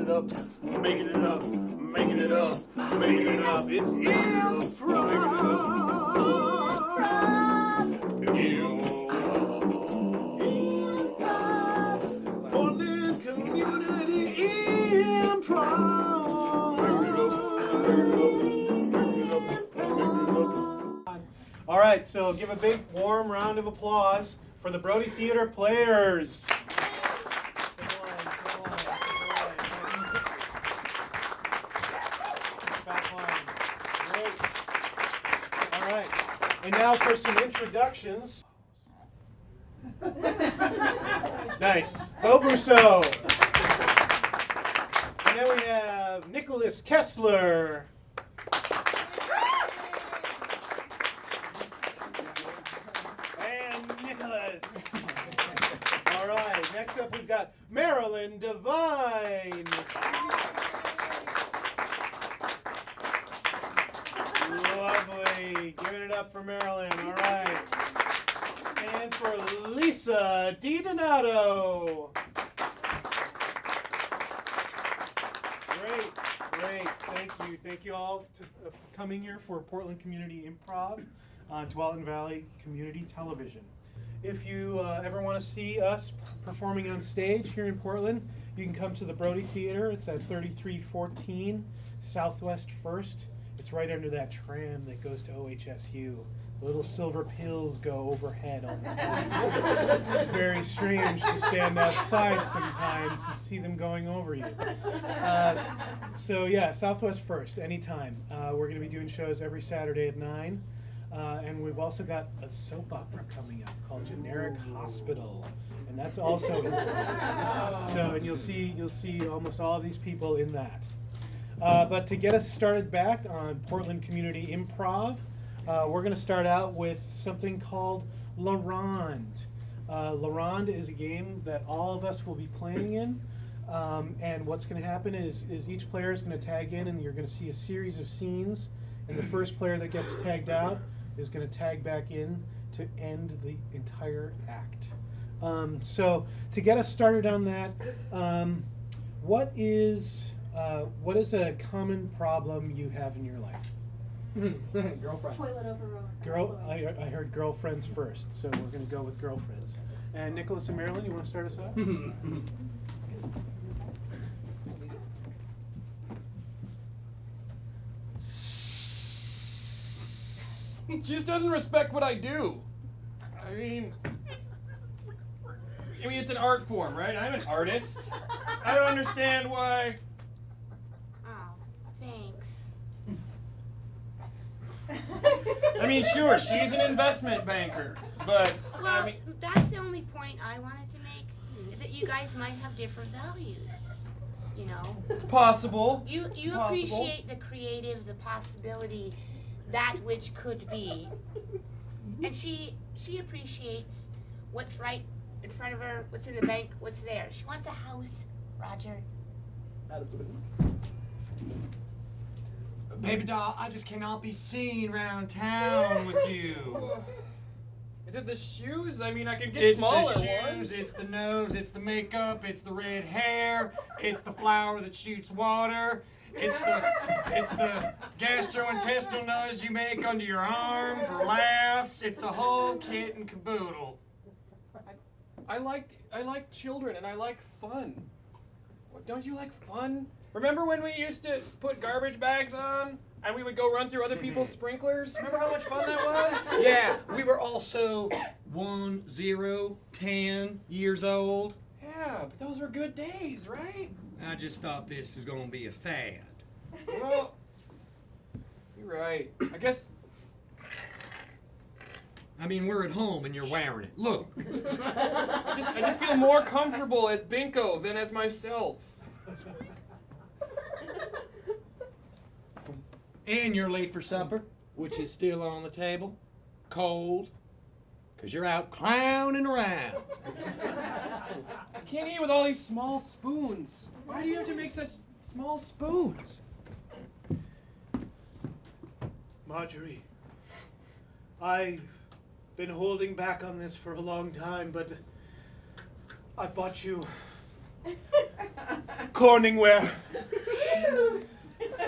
it up, making it up, making it up, making it up. It's improv. Portland Community Improv. All right, so give a big warm round of applause for the Brody Theater players. All right, and now for some introductions. Nice. Bo Brousseau. And then we have Nicholas Kessler. And Nicholas. All right, next up we've got Marilyn Devine. Lovely. Giving it up for Marilyn. All right. And for Lisa DiDonato. Great, great. Thank you. Thank you all for coming here for Portland Community Improv on Tualatin Valley Community Television. If you ever want to see us performing on stage here in Portland, you can come to the Brody Theater. It's at 3314 Southwest 1st. It's right under that tram that goes to OHSU. The little silver pills go overhead all the time. It's very strange to stand outside sometimes and see them going over you. So yeah, Southwest 1st, anytime. We're going to be doing shows every Saturday at 9. And we've also got a soap opera coming up called Generic Hospital. And that's also important. So, and you'll see almost all of these people in that. But to get us started back on Portland Community Improv, we're going to start out with something called La Ronde. La Ronde is a game that all of us will be playing in. And what's going to happen is each player is going to tag in, and you're going to see a series of scenes. And the first player that gets tagged out is going to tag back in to end the entire act. So to get us started on that, what is a common problem you have in your life? Girlfriends. Toilet overflow. I heard girlfriends first, so we're going to go with girlfriends. And Nicholas and Marilyn, you want to start us off? He just doesn't respect what I do. I mean, it's an art form, right? I'm an artist. I don't understand why. Oh, thanks. I mean, sure, she's an investment banker, but Well, I mean, that's the only point I wanted to make, is that you guys might have different values, you know? possible. You Possible. appreciate the creative, the possibility, that which could be. And she appreciates what's right in front of her, what's in the bank, what's there. She wants a house, Roger. Baby doll, I just cannot be seen around town with you. Is it the shoes? I mean, I could get It's smaller the shoes, ones. it's the nose, it's the makeup, it's the red hair, it's the flower that shoots water, it's the gastrointestinal noise you make under your arm for laughs, it's the whole kit and caboodle. I like children and I like fun. Don't you like fun? Remember when we used to put garbage bags on and we would go run through other people's sprinklers? Remember how much fun that was? Yeah, we were also 10 years old. Yeah, but those were good days, right? I just thought this was gonna be a fad. Well, you're right. I guess. I mean, we're at home and you're wearing it. Look. I just feel more comfortable as Binko than as myself. And you're late for supper, which is still on the table, cold, because you're out clowning around. I can't eat with all these small spoons. Why do you have to make such small spoons? Marjorie, I've been holding back on this for a long time, but I bought you Corningware.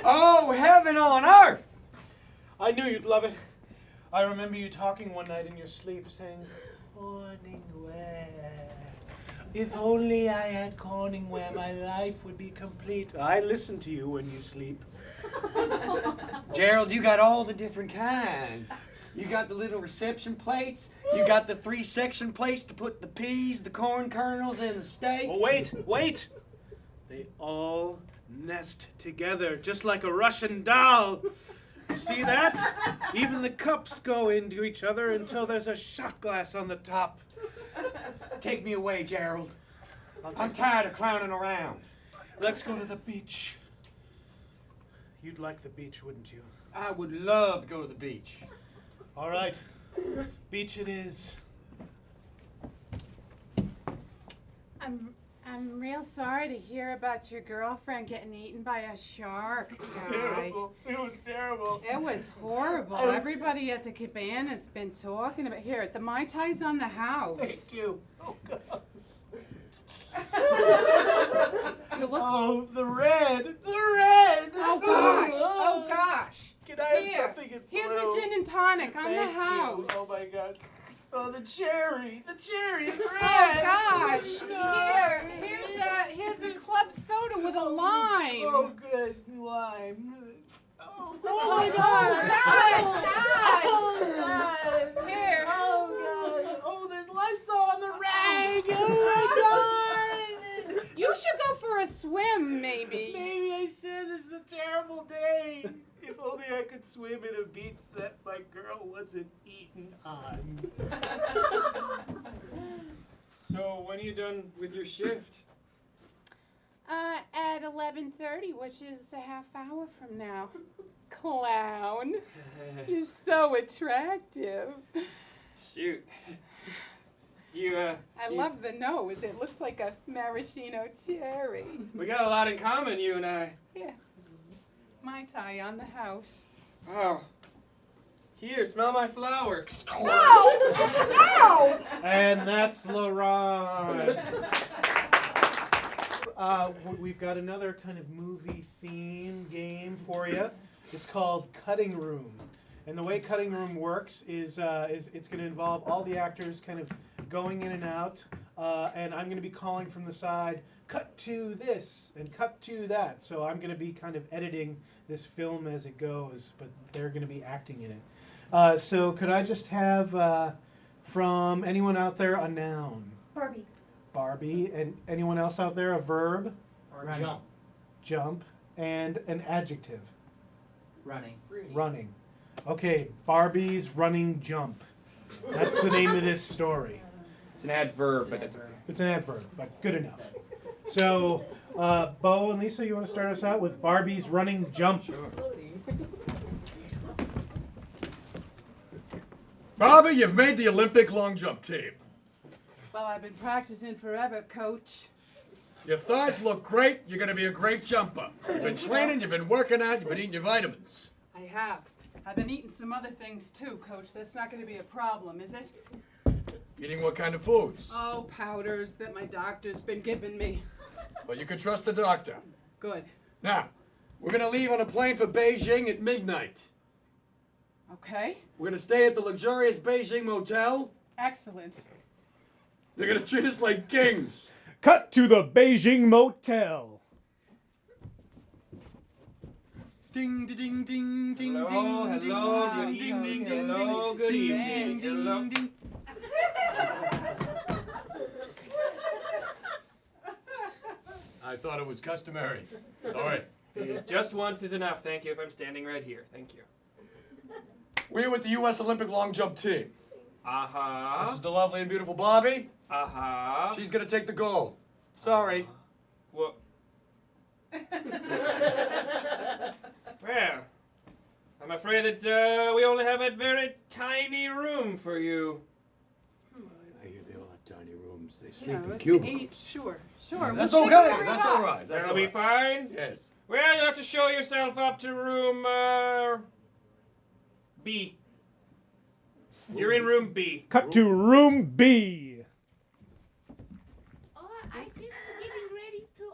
Oh, heaven on earth! I knew you'd love it. I remember you talking one night in your sleep saying, Corningware. If only I had Corningware, my life would be complete. I listen to you when you sleep. Gerald, you got all the different kinds. You got the little reception plates. You got the 3-section plates to put the peas, the corn kernels, and the steak. Oh, wait. They all nest together, just like a Russian doll. You see that? Even the cups go into each other until there's a shot glass on the top. Take me away, Gerald. I'm tired of clowning around. Let's go to the beach. You'd like the beach, wouldn't you? I would love to go to the beach. All right. Beach it is. I'm real sorry to hear about your girlfriend getting eaten by a shark. Terrible. It was terrible. It was horrible. Everybody at the cabana's been talking about. Here, the Mai Tai's on the house. Thank you. Oh, God. You look. Oh, the red. Oh gosh. Oh gosh. Can I have Here. something in Here's blue? a gin and tonic on Thank the house. you. Oh, my God. Oh, the cherry. The cherry is red. Oh gosh. No. Here's a club soda with a lime. Oh, good. Lime. Oh, my God. God. God. Here. Oh, God. Oh, there's Lysol on the rag. Oh, my God. You should go for a swim, maybe. Maybe I should. This is a terrible day. If only I could swim in a beach that my girl wasn't eaten on. So when are you done with your shift? At 11:30, which is a half hour from now. Clown. You're so attractive. Shoot. I love the nose. It looks like a maraschino cherry. We got a lot in common, you and I. Yeah. Mai Tai on the house. Oh. Here, smell my flower. No! And that's Laurent. We've got another kind of movie theme game for you. It's called Cutting Room. And the way Cutting Room works is it's going to involve all the actors kind of going in and out. And I'm going to be calling from the side, cut to this and cut to that. So I'm going to be kind of editing this film as it goes, but they're going to be acting in it. So could I just have from anyone out there a noun? Barbie. Barbie. And anyone else out there a verb? Or jump. Jump. And an adjective? Running. Running. Okay, Barbie's running jump. That's the name of this story. It's an adverb, but that's okay. It's an adverb, but good enough. So, Bo and Lisa, you want to start us out with Barbie's running jump? Sure. Bobby, you've made the Olympic long jump team. Well, I've been practicing forever, Coach. Your thighs look great. You're going to be a great jumper. You've been training, you've been working out, you've been eating your vitamins. I have. I've been eating some other things too, Coach. That's not going to be a problem, is it? Eating what kind of foods? Oh, powders that my doctor's been giving me. Well, you can trust the doctor. Good. Now, we're going to leave on a plane for Beijing at midnight. Okay. We're going to stay at the luxurious Beijing motel. Excellent. They're going to treat us like kings. Cut to the Beijing motel. Ding, ding, ding, ding, Hello, ding, hello, ding, good ding, evening, ding, hello, ding, good ding, evening, ding, hello. ding, ding. I thought it was customary. Sorry. Please, just once is enough. Thank you. If I'm standing right here. Thank you. We're with the U.S. Olympic long jump team. This Uh-huh. is the lovely and beautiful Bobby. Uh-huh. She's going to take the gold. Sorry. Well, well, I'm afraid that we only have a very tiny room for you. I hear they all have tiny rooms. They sleep Yeah, in let's cubicles. eat. Sure. Sure. That's we'll okay. figure it That's out. all right. That's That'll all be right. fine. Yes. Well, you have to show yourself up to room B. You're in room B. Cut to room B. Oh, I just getting ready to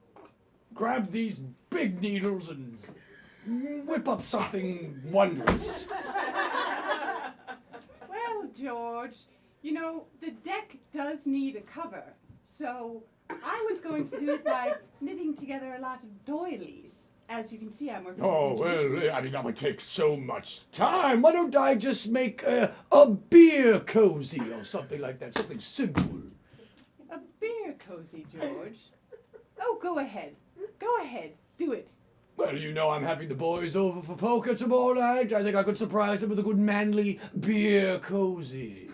grab these big needles and whip up something wondrous. Well, George, you know, the deck does need a cover, so I was going to do it by knitting together a lot of doilies. As you can see, I'm working. Oh, well, I mean, that would take so much time. Why don't I just make a beer cozy or something like that, something simple. A beer cozy, George. Oh, go ahead. Go ahead. Do it. Well, you know I'm having the boys over for poker tomorrow night. I think I could surprise them with a good manly beer cozy.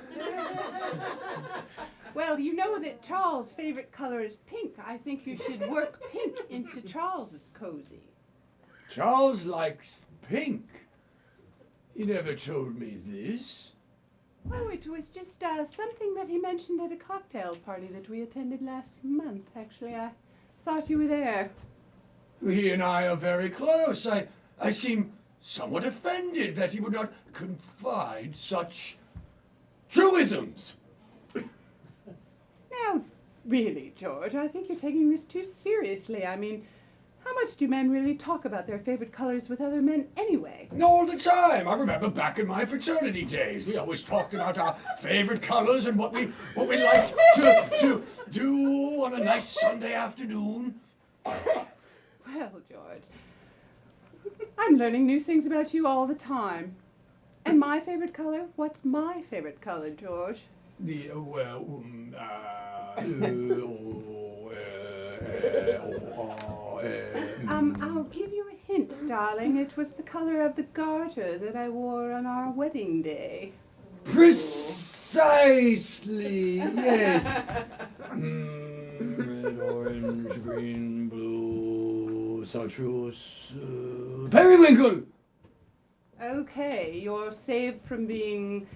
Well, you know that Charles' favorite color is pink. I think you should work pink into Charles's cozy. Charles likes pink. He never told me this. Oh, it was just something that he mentioned at a cocktail party that we attended last month. Actually, I thought you were there. He and I are very close. I seem somewhat offended that he would not confide such truisms. Now, really, George, I think you're taking this too seriously. I mean, how much do men really talk about their favorite colors with other men anyway? All the time. I remember back in my fraternity days, we always talked about our favorite colors and what we liked to do on a nice Sunday afternoon. Well, George, I'm learning new things about you all the time. And my favorite color? What's my favorite color, George? I'll give you a hint, darling. It was the color of the garter that I wore on our wedding day. Precisely, yes. Red, orange, green, blue, chartreuse, periwinkle. Okay, you're saved from being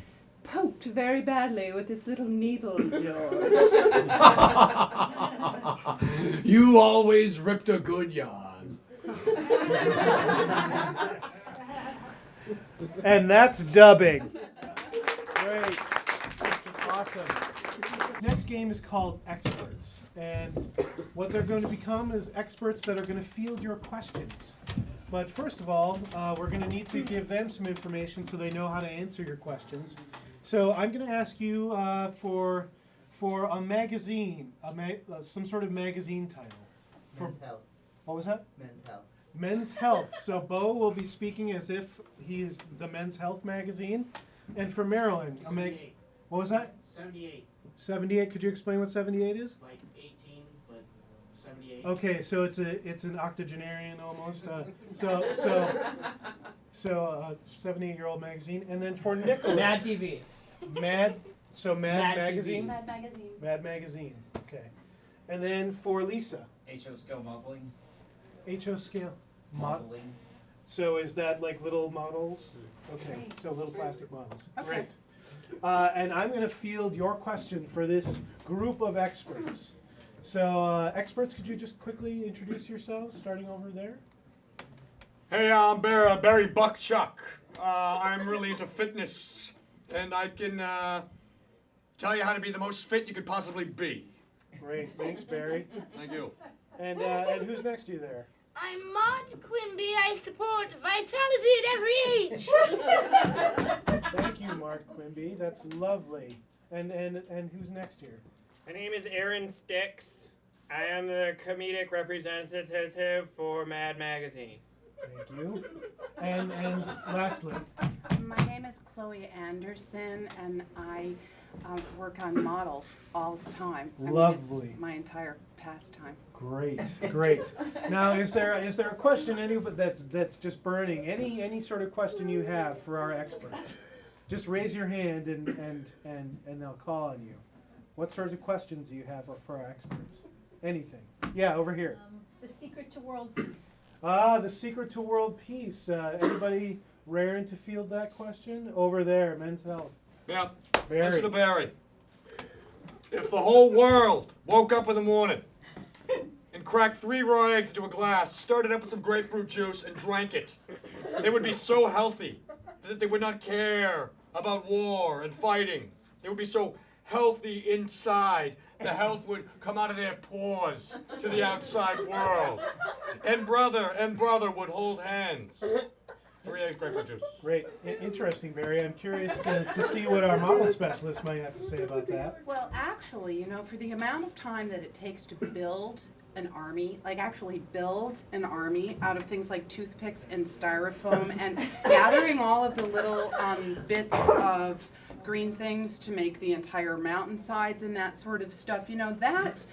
poked very badly with this little needle, George. You always ripped a good yarn. And that's dubbing. Great. Awesome. Next game is called Experts. And what they're going to become is experts that are going to field your questions. But first of all, we're going to need to give them some information so they know how to answer your questions. So I'm going to ask you for a magazine, some sort of magazine title. Men's Health. What was that? Men's Health. Men's Health. So Bo will be speaking as if he is the Men's Health magazine. And for Marilyn, what was that? 78. 78. Could you explain what 78 is? Like 18, but 78. Okay, so it's an octogenarian almost. So 78-year-old magazine. And then for Nicholas. Mad TV. Mad Magazine? TV. Mad Magazine. Mad Magazine. Okay. And then for Lisa. HO scale modeling. HO scale. Modeling. So is that like little models? Okay, Great. so little plastic models. Okay. Great. And I'm going to field your question for this group of experts. So experts, could you just quickly introduce yourselves, starting over there? Hey, I'm Barry Buckchuck. I'm really into fitness, and I can tell you how to be the most fit you could possibly be. Great, thanks, Barry. Thank you. And who's next to you there? I'm Maud Quimby. I support vitality at every age. Thank you, Mark Quimby. That's lovely. And who's next here? My name is Aaron Sticks. I am the comedic representative for Mad Magazine. Thank you. And lastly, My name is Chloe Anderson, and I work on models all the time. Lovely. It's my entire pastime. great, great. Now, is there a question that's just burning? Any sort of question you have for our experts? Just raise your hand and they'll call on you. What sorts of questions do you have for our experts? Anything? Yeah, over here. The secret to world peace. The secret to world peace. Anybody raring to field that question? Over there, Men's Health. Yeah. Barry. Listen to Barry. If the whole world woke up in the morning and cracked 3 raw eggs into a glass, started up with some grapefruit juice, and drank it, they would be so healthy that they would not care about war and fighting. They would be so healthy inside. The health would come out of their pores to the outside world. And brother would hold hands. 3 eggs, grapefruit juice. Great. Interesting, Barry. I'm curious to see what our model specialist might have to say about that. Well, actually, you know, for the amount of time that it takes to build an army, like actually build an army out of things like toothpicks and styrofoam and gathering all of the little bits of green things to make the entire mountainsides and that sort of stuff, you know, that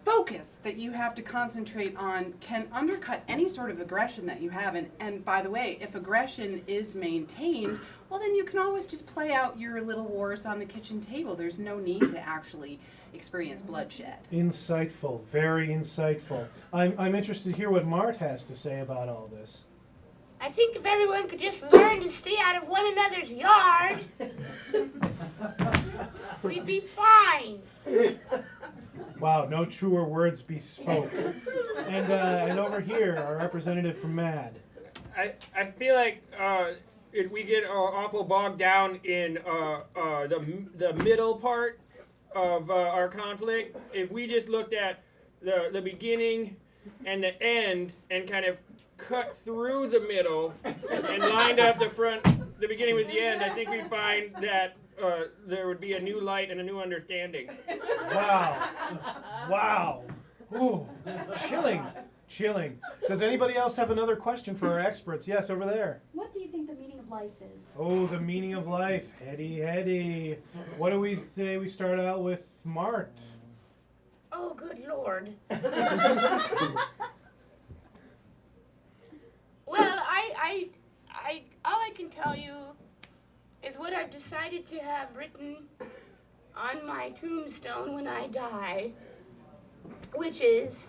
focus that you have to concentrate on can undercut any sort of aggression that you have. And by the way, if aggression is maintained, well then you can always just play out your little wars on the kitchen table. There's no need to actually experience bloodshed. Insightful, very insightful. I'm interested to hear what Mart has to say about all this. I think if everyone could just learn to stay out of one another's yard, we'd be fine. Wow, no truer words be spoke. And over here, our representative from MAD. I feel like if we get awful bogged down in the middle part of our conflict, if we just looked at the beginning and the end and kind of cut through the middle and lined up the beginning with the end, I think we'd find that there would be a new light and a new understanding. Wow. Wow. Ooh, chilling. Chilling. Does anybody else have another question for our experts? Yes, over there. What do you think the meaning of life is? Oh, the meaning of life. Heady. What do we say we start out with Mart? Oh, good Lord. Well, I all I can tell you is what I've decided to have written on my tombstone when I die, which is,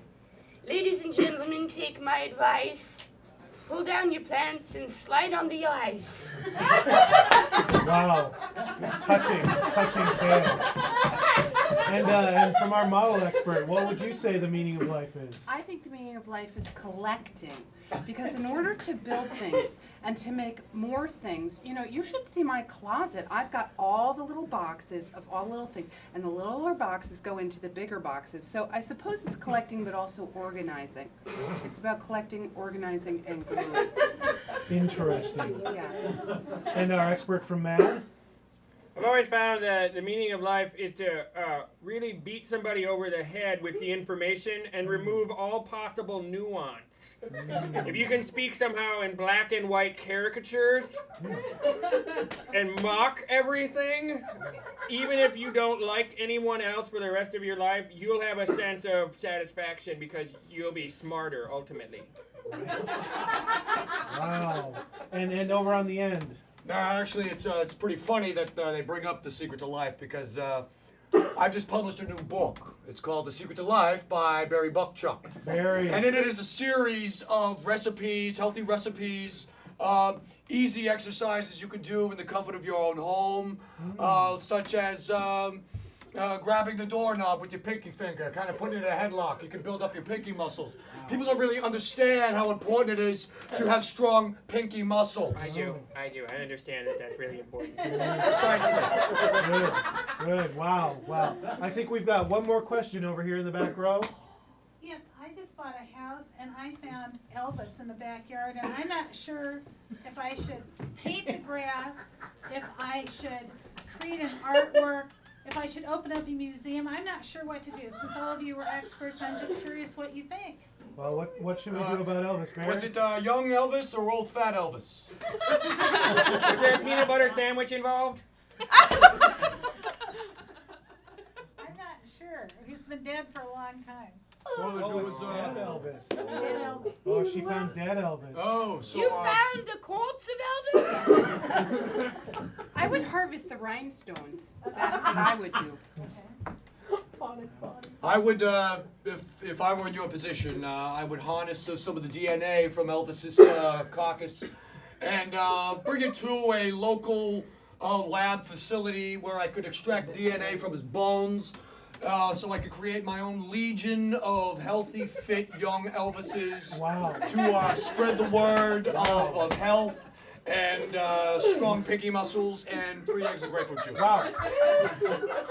ladies and gentlemen, take my advice, pull down your plants and slide on the ice. Wow. Touching tale. And from our model expert, what would you say the meaning of life is? I think the meaning of life is collecting, because in order to build things and to make more things, you know, you should see my closet. I've got all the little boxes of all little things, and the littler boxes go into the bigger boxes. So I suppose it's collecting, but also organizing. It's about collecting, organizing, and gluing. Interesting. Yes. And our expert from MAD? I've always found that the meaning of life is to really beat somebody over the head with the information and remove all possible nuance. If you can speak somehow in black and white caricatures and mock everything, even if you don't like anyone else for the rest of your life, you'll have a sense of satisfaction because you'll be smarter ultimately. Wow. And over on the end. No, actually, it's pretty funny that they bring up The Secret to Life because I've just published a new book. It's called The Secret to Life by Barry Buckchuck. Barry. And in it is a series of recipes, healthy recipes, easy exercises you can do in the comfort of your own home, such as grabbing the doorknob with your pinky finger, kind of putting it in a headlock. You can build up your pinky muscles. People don't really understand how important it is to have strong pinky muscles. I do. I understand that that's really important. Precisely. Good. Wow. I think we've got one more question over here in the back row. Yes, I just bought a house and I found Elvis in the backyard, and I'm not sure if I should paint the grass, if I should create an artwork, if I should open up a museum. I'm not sure what to do. Since all of you were experts, I'm just curious what you think. Well, what should we do about Elvis, Barry? Was it young Elvis or old fat Elvis? Was there a peanut butter sandwich involved? I'm not sure. He's been dead for a long time. Well, if it was dead Elvis. Dead Elvis. Oh, she found dead Elvis. Oh, so You found the corpse of Elvis? I would harvest the rhinestones. That's what I would do. I would, if I were in your position, I would harness some of the DNA from Elvis's carcass and bring it to a local lab facility where I could extract DNA from his bones, so I could create my own legion of healthy, fit, young Elvises. Wow. To spread the word of health and strong pinky muscles, and 3 eggs of grapefruit juice. Wow.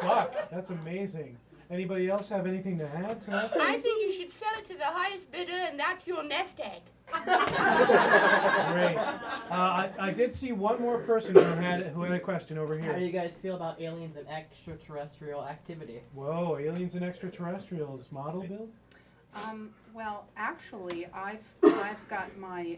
Buck, that's amazing. Anybody else have anything to add to that? I think you should sell it to the highest bidder, and that's your nest egg. Great. I did see one more person who had a question over How do here. you guys feel about aliens and extraterrestrial activity? Whoa, aliens and extraterrestrials model build? Well, actually, I've got my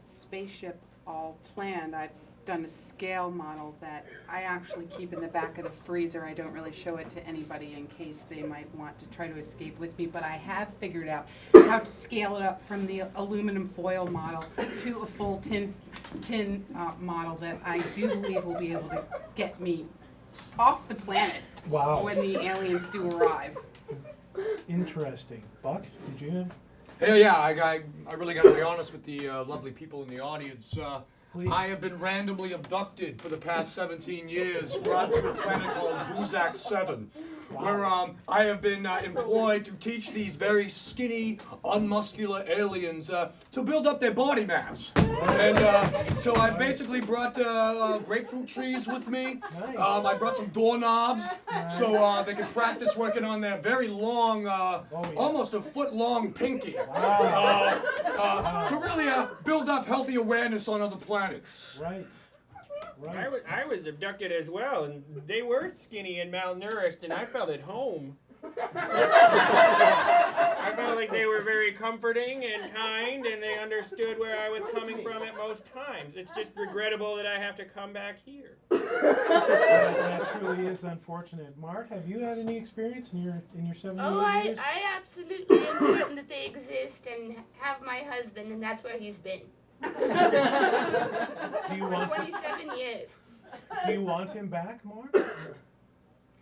spaceship all planned. I've done a scale model that I actually keep in the back of the freezer. I don't really show it to anybody in case they might want to try to escape with me, but I have figured out how to scale it up from the aluminum foil model to a full tin model that I do believe will be able to get me off the planet Wow. when the aliens do arrive. Interesting. Buck, did you have? Yeah, I really got to be honest with the lovely people in the audience. Please. I have been randomly abducted for the past 17 years, brought to a planet called Buzak 7, where I have been employed to teach these very skinny, unmuscular aliens to build up their body mass. And so I basically brought grapefruit trees with me. Nice. I brought some doorknobs so they can practice working on their very long, almost a foot-long pinky. To really build up healthy awareness on other planets. Right. Right. I was abducted as well, and they were skinny and malnourished, and I felt at home. I felt like they were very comforting and kind, and they understood where I was coming from at most times. It's just regrettable that I have to come back here. That truly is unfortunate. Mart, have you had any experience in your 7 Oh, years? I absolutely am certain that they exist and have my husband, and that's where he's been. Do you want 27 years. him back, Mart?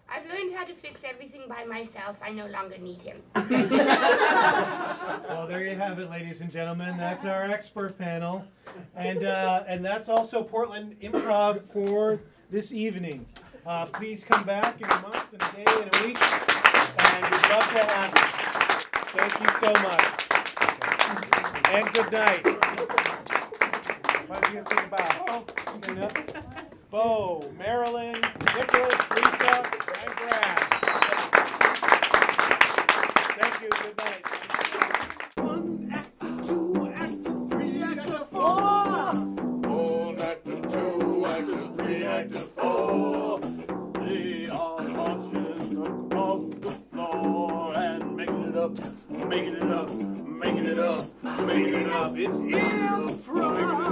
I've learned how to fix everything by myself. I no longer need him. Well, there you have it, ladies and gentlemen. That's our expert panel, and that's also Portland Improv for this evening. Please come back in a month, in a day, in a week, and we'd love to have you. Thank you so much, and good night. Why don't you say bow? Stand up. Bo, Marilyn, Nicholas, Lisa, and Brad. Thank you. Good night. 1 after 2 after 3 after 4. 1 after 2 after 3 after 4. They are marching across the floor and making it up, making it up, making it up, making it up. It's Improv.